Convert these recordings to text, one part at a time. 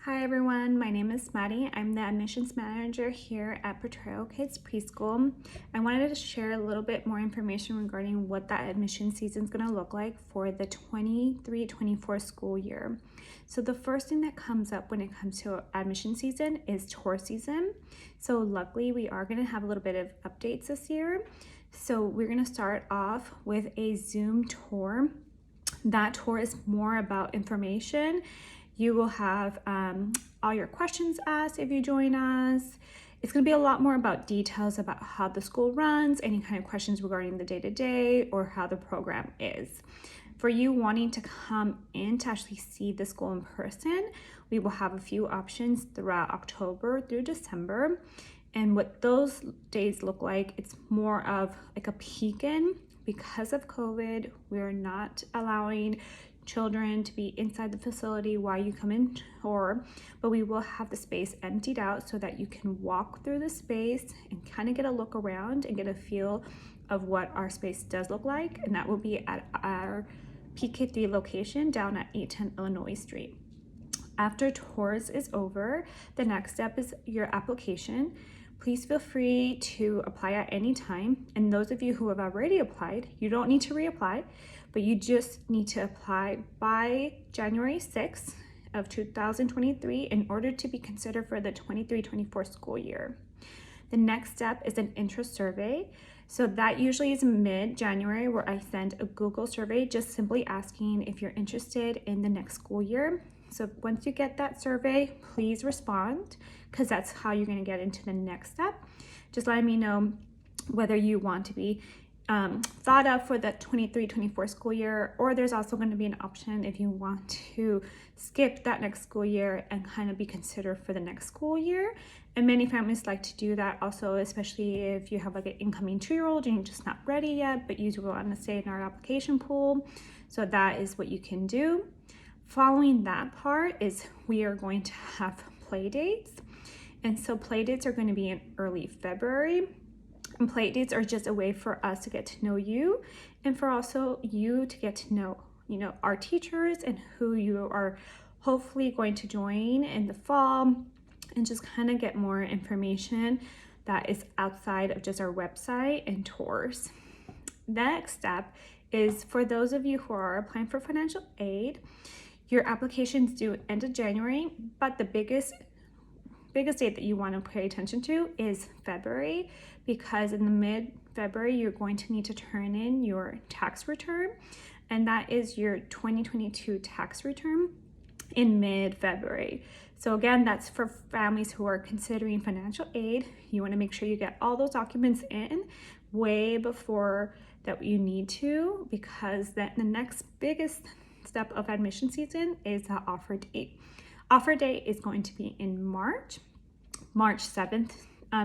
Hi everyone, my name is Maddie. I'm the admissions manager here at Potrero Kids Preschool. I wanted to share a little bit more information regarding what that admission season is going to look like for the 23-24 school year. So the first thing that comes up when it comes to admission season is tour season. So luckily we are going to have a little bit of updates this year. So we're going to start off with a Zoom tour. That tour is more about information. You will have all your questions asked if you join us. It's going to be a lot more about details about how the school runs, any kind of questions regarding the day-to-day or how the program is. For you wanting to come in to actually see the school in person, we will have a few options throughout October through December. And what those days look like, it's more of like a peek in. Because of COVID, we're not allowing children to be inside the facility while you come in tour, but we will have the space emptied out so that you can walk through the space and kind of get a look around and get a feel of what our space does look like. And that will be at our PK3 location down at 810 Illinois Street. After tours is over, the next step is your application. Please feel free to apply at any time. And those of you who have already applied, you don't need to reapply, but you just need to apply by January 6th of 2023 in order to be considered for the 23-24 school year. The next step is an interest survey. So that usually is mid-January, where I send a Google survey just simply asking if you're interested in the next school year. So once you get that survey, please respond, because that's how you're going to get into the next step. Just let me know whether you want to be thought of for the 23-24 school year, or there's also going to be an option if you want to skip that next school year and kind of be considered for the next school year. And many families like to do that also, especially if you have like an incoming 2-year-old and you're just not ready yet, but you want to stay in our application pool. So that is what you can do. Following that part is we are going to have play dates. And so play dates are going to be in early February. And play dates are just a way for us to get to know you and for also you to get to know, our teachers and who you are hopefully going to join in the fall, and just kind of get more information that is outside of just our website and tours. Next step is for those of you who are applying for financial aid. Your application's due end of January, but the biggest date that you want to pay attention to is February, because in the mid-February, you're going to need to turn in your tax return, and that is your 2022 tax return in mid-February. So again, that's for families who are considering financial aid. You want to make sure you get all those documents in way before that you need to, because then the next biggest step of admission season is the offer date. Offer date is going to be in March 7th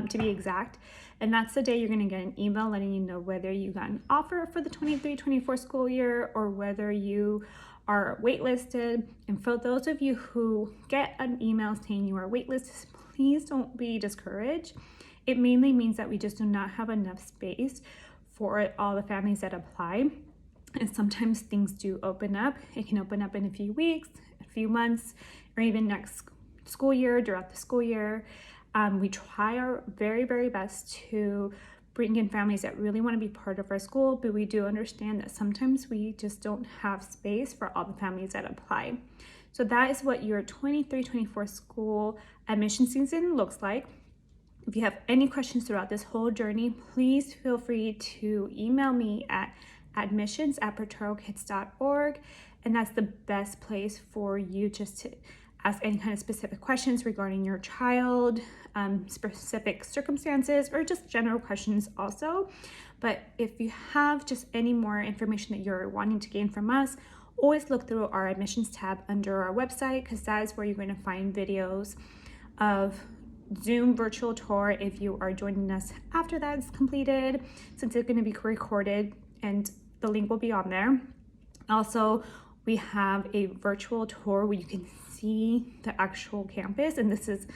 to be exact. And that's the day you're going to get an email letting you know whether you got an offer for the 23-24 school year or whether you are waitlisted. And for those of you who get an email saying you are waitlisted, please don't be discouraged. It mainly means that we just do not have enough space for all the families that apply. And sometimes things do open up. It can open up in a few weeks, a few months, or even next school year, throughout the school year. We try our very, very best to bring in families that really want to be part of our school, but we do understand that sometimes we just don't have space for all the families that apply. So that is what your 23-24 school admission season looks like. If you have any questions throughout this whole journey, please feel free to email me at admissions@poterokids.org, and that's the best place for you just to ask any kind of specific questions regarding your child, specific circumstances, or just general questions also. But if you have just any more information that you're wanting to gain from us, always look through our admissions tab under our website, because that is where you're going to find videos of Zoom virtual tour if you are joining us after that's completed, since it's going to be recorded, and the link will be on there. Also, we have a virtual tour where you can see the actual campus, and this is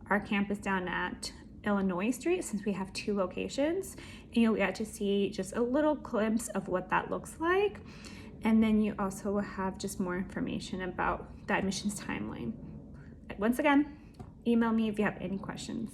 our campus down at Illinois Street, since we have 2 locations, and you'll get to see just a little glimpse of what that looks like. And then you also will have just more information about the admissions timeline. once again, email me if you have any questions.